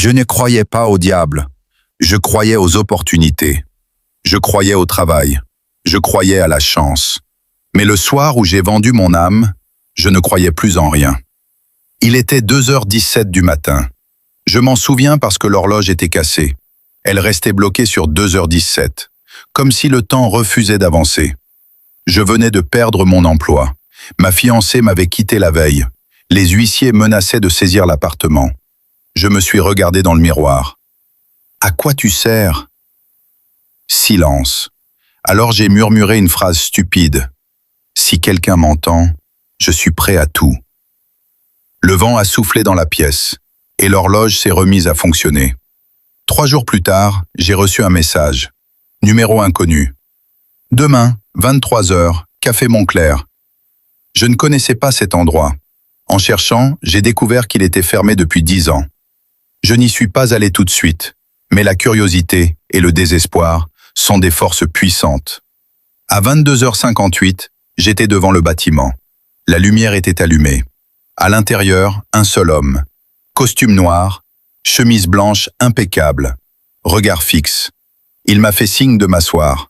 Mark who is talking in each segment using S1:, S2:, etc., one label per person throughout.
S1: Je ne croyais pas au diable. Je croyais aux opportunités. Je croyais au travail. Je croyais à la chance. Mais le soir où j'ai vendu mon âme, je ne croyais plus en rien. Il était 2h17 du matin. Je m'en souviens parce que l'horloge était cassée. Elle restait bloquée sur 2h17, comme si le temps refusait d'avancer. Je venais de perdre mon emploi. Ma fiancée m'avait quitté la veille. Les huissiers menaçaient de saisir l'appartement. Je me suis regardé dans le miroir. À quoi tu sers? Silence. Alors j'ai murmuré une phrase stupide. Si quelqu'un m'entend, je suis prêt à tout. Le vent a soufflé dans la pièce, et l'horloge s'est remise à fonctionner. 3 jours plus tard, j'ai reçu un message. Numéro inconnu. Demain, 23h, Café Montclair. Je ne connaissais pas cet endroit. En cherchant, j'ai découvert qu'il était fermé depuis 10 ans. Je n'y suis pas allé tout de suite, mais la curiosité et le désespoir sont des forces puissantes. À 22h58, j'étais devant le bâtiment. La lumière était allumée. À l'intérieur, un seul homme. Costume noir, chemise blanche impeccable, regard fixe. Il m'a fait signe de m'asseoir.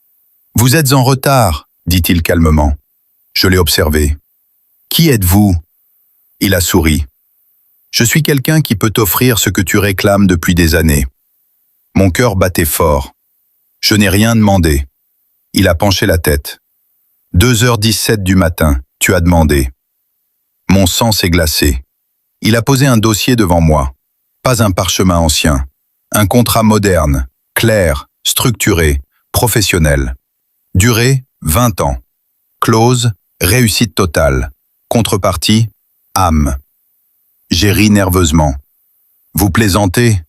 S1: « Vous êtes en retard », dit-il calmement. Je l'ai observé. « Qui êtes-vous » Il a souri. « Je suis quelqu'un qui peut t'offrir ce que tu réclames depuis des années. » Mon cœur battait fort. Je n'ai rien demandé. Il a penché la tête. 2h17 du matin, tu as demandé. Mon sang s'est glacé. Il a posé un dossier devant moi. Pas un parchemin ancien. Un contrat moderne, clair, structuré, professionnel. Durée, 20 ans. Clause, réussite totale. Contrepartie, âme. J'ai ri nerveusement. Vous plaisantez?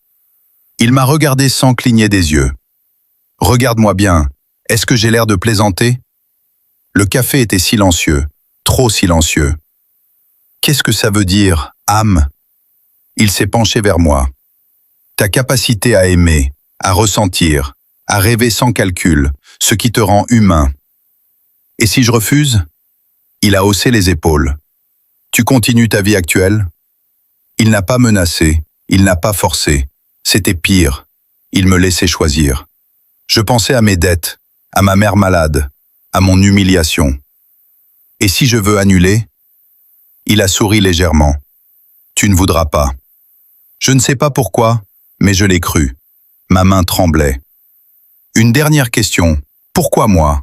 S1: Il m'a regardé sans cligner des yeux. Regarde-moi bien, est-ce que j'ai l'air de plaisanter? Le café était silencieux, trop silencieux. Qu'est-ce que ça veut dire, âme? Il s'est penché vers moi. Ta capacité à aimer, à ressentir, à rêver sans calcul, ce qui te rend humain. Et si je refuse? Il a haussé les épaules. Tu continues ta vie actuelle? Il n'a pas menacé, il n'a pas forcé. C'était pire. Il me laissait choisir. Je pensais à mes dettes, à ma mère malade, à mon humiliation. Et si je veux annuler? Il a souri légèrement. Tu ne voudras pas. Je ne sais pas pourquoi, mais je l'ai cru. Ma main tremblait. Une dernière question. Pourquoi moi?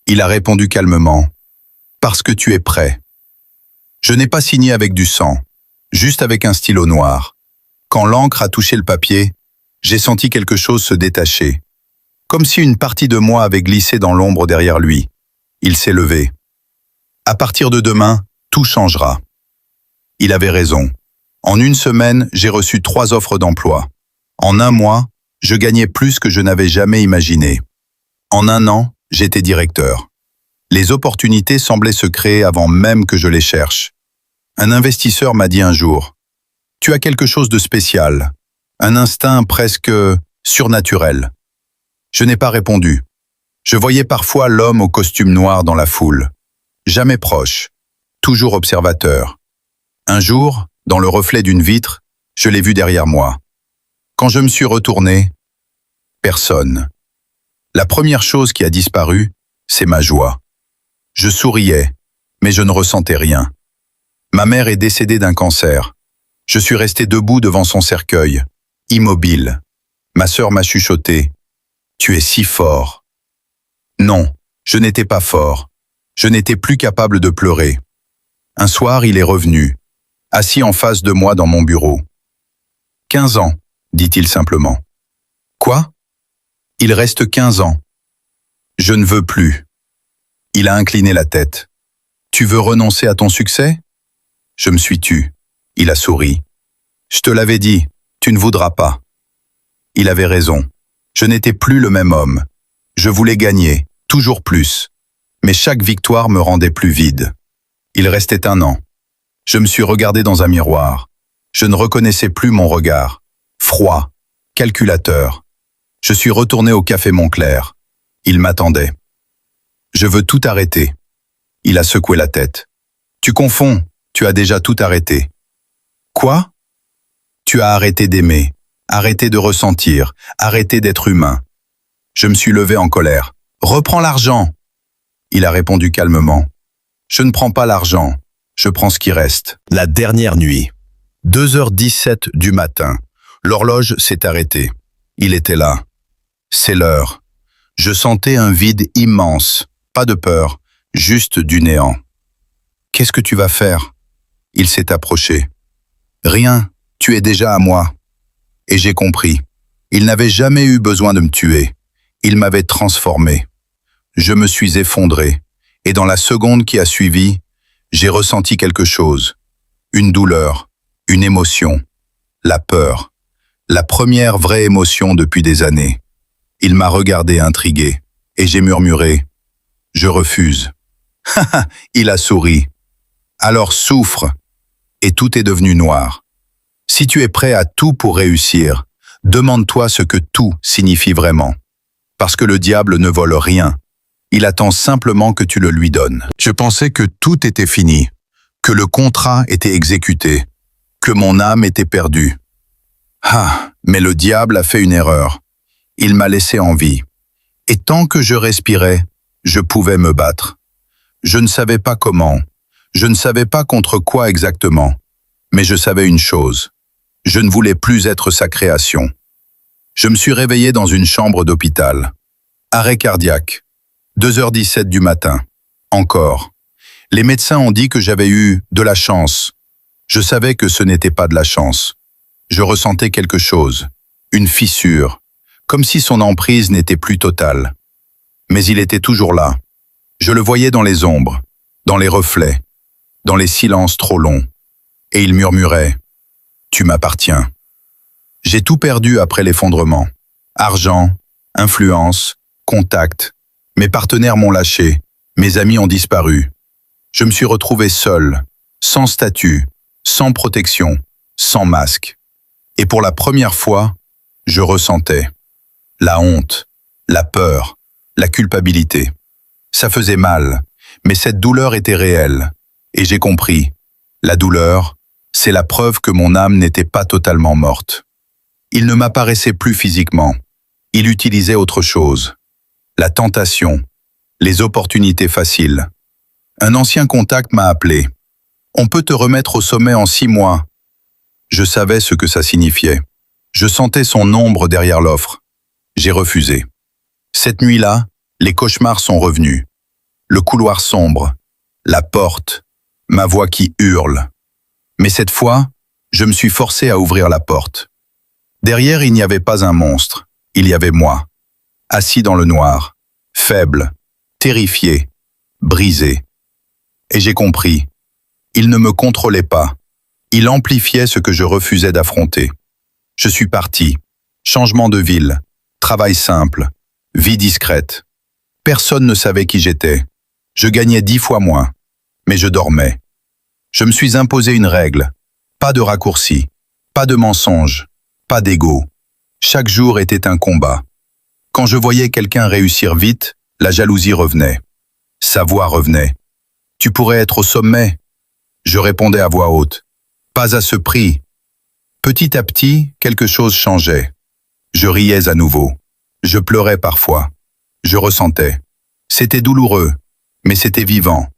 S1: Il a répondu calmement. Parce que tu es prêt. Je n'ai pas signé avec du sang, juste avec un stylo noir. Quand l'encre a touché le papier, j'ai senti quelque chose se détacher. Comme si une partie de moi avait glissé dans l'ombre derrière lui. Il s'est levé. À partir de demain, tout changera. Il avait raison. En 1 semaine, j'ai reçu 3 offres d'emploi. En 1 mois, je gagnais plus que je n'avais jamais imaginé. En 1 an, j'étais directeur. Les opportunités semblaient se créer avant même que je les cherche. Un investisseur m'a dit un jour, « Tu as quelque chose de spécial, un instinct presque surnaturel. » Je n'ai pas répondu. Je voyais parfois l'homme au costume noir dans la foule. Jamais proche, toujours observateur. Un jour, dans le reflet d'une vitre, je l'ai vu derrière moi. Quand je me suis retourné, personne. La première chose qui a disparu, c'est ma joie. Je souriais, mais je ne ressentais rien. Ma mère est décédée d'un cancer. Je suis resté debout devant son cercueil, immobile. Ma sœur m'a chuchoté. « Tu es si fort. » Non, je n'étais pas fort. Je n'étais plus capable de pleurer. Un soir, il est revenu, assis en face de moi dans mon bureau. « 15 ans, dit-il simplement. « Quoi? Il reste 15 ans. Je ne veux plus. » Il a incliné la tête. « Tu veux renoncer à ton succès? » Je me suis tu. Il a souri. « Je te l'avais dit, tu ne voudras pas. » Il avait raison. Je n'étais plus le même homme. Je voulais gagner, toujours plus. Mais chaque victoire me rendait plus vide. Il restait 1 an. Je me suis regardé dans un miroir. Je ne reconnaissais plus mon regard. Froid, calculateur. Je suis retourné au Café Montclair. Il m'attendait. « Je veux tout arrêter. » Il a secoué la tête. « Tu confonds, tu as déjà tout arrêté. »« Quoi ?» Tu as arrêté d'aimer, arrêté de ressentir, arrêté d'être humain. Je me suis levé en colère. Reprends l'argent. Il a répondu calmement. Je ne prends pas l'argent, je prends ce qui reste. La dernière nuit. 2h17 du matin. L'horloge s'est arrêtée. Il était là. C'est l'heure. Je sentais un vide immense. Pas de peur, juste du néant. Qu'est-ce que tu vas faire? Il s'est approché. Rien, tu es déjà à moi. Et j'ai compris. Il n'avait jamais eu besoin de me tuer. Il m'avait transformé. Je me suis effondré. Et dans la seconde qui a suivi, j'ai ressenti quelque chose. Une douleur, une émotion, la peur. La première vraie émotion depuis des années. Il m'a regardé intrigué, et j'ai murmuré « Je refuse ». Il a souri. Alors souffre, et tout est devenu noir. Si tu es prêt à tout pour réussir, demande-toi ce que tout signifie vraiment. Parce que le diable ne vole rien. Il attend simplement que tu le lui donnes. Je pensais que tout était fini, que le contrat était exécuté, que mon âme était perdue. Ah, mais le diable a fait une erreur. Il m'a laissé en vie. Et tant que je respirais, je pouvais me battre. Je ne savais pas comment, je ne savais pas contre quoi exactement, mais je savais une chose. Je ne voulais plus être sa création. Je me suis réveillé dans une chambre d'hôpital. Arrêt cardiaque. 2h17 du matin. Encore. Les médecins ont dit que j'avais eu de la chance. Je savais que ce n'était pas de la chance. Je ressentais quelque chose, une fissure, comme si son emprise n'était plus totale. Mais il était toujours là. Je le voyais dans les ombres, dans les reflets, dans les silences trop longs. Et il murmurait « Tu m'appartiens ». J'ai tout perdu après l'effondrement. Argent, influence, contact. Mes partenaires m'ont lâché, mes amis ont disparu. Je me suis retrouvé seul, sans statut, sans protection, sans masque. Et pour la première fois, je ressentais la honte, la peur, la culpabilité. Ça faisait mal, mais cette douleur était réelle. Et j'ai compris, la douleur, c'est la preuve que mon âme n'était pas totalement morte. Il ne m'apparaissait plus physiquement. Il utilisait autre chose. La tentation, les opportunités faciles. Un ancien contact m'a appelé. On peut te remettre au sommet en 6 mois. Je savais ce que ça signifiait. Je sentais son ombre derrière l'offre. J'ai refusé. Cette nuit-là, les cauchemars sont revenus. Le couloir sombre, la porte, ma voix qui hurle. Mais cette fois, je me suis forcé à ouvrir la porte. Derrière, il n'y avait pas un monstre, il y avait moi. Assis dans le noir, faible, terrifié, brisé. Et j'ai compris. Il ne me contrôlait pas. Il amplifiait ce que je refusais d'affronter. Je suis parti. Changement de ville, travail simple, vie discrète. Personne ne savait qui j'étais. Je gagnais 10 fois moins, mais je dormais. Je me suis imposé une règle. Pas de raccourci, pas de mensonge, pas d'ego. Chaque jour était un combat. Quand je voyais quelqu'un réussir vite, la jalousie revenait. Sa voix revenait. Tu pourrais être au sommet. Je répondais à voix haute. Pas à ce prix. Petit à petit, quelque chose changeait. Je riais à nouveau. Je pleurais parfois. Je ressentais. C'était douloureux, mais c'était vivant.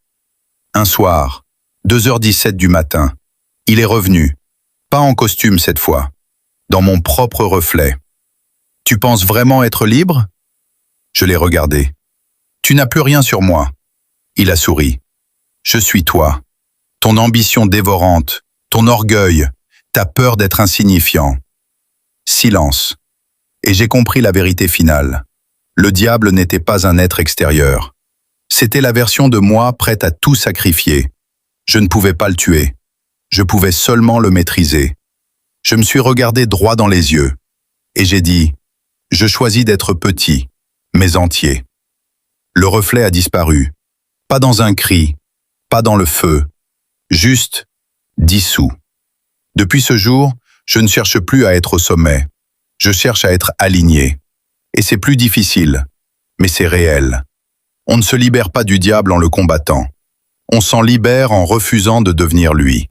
S1: Un soir, 2h17 du matin, il est revenu. Pas en costume cette fois. Dans mon propre reflet. Tu penses vraiment être libre? Je l'ai regardé. Tu n'as plus rien sur moi. Il a souri. Je suis toi. Ton ambition dévorante, ton orgueil, ta peur d'être insignifiant. Silence. Et j'ai compris la vérité finale. Le diable n'était pas un être extérieur. C'était la version de moi prête à tout sacrifier. Je ne pouvais pas le tuer. Je pouvais seulement le maîtriser. Je me suis regardé droit dans les yeux. Et j'ai dit, je choisis d'être petit, mais entier. Le reflet a disparu. Pas dans un cri, pas dans le feu. Juste dissous. Depuis ce jour, je ne cherche plus à être au sommet. Je cherche à être aligné. Et c'est plus difficile, mais c'est réel. On ne se libère pas du diable en le combattant. On s'en libère en refusant de devenir lui.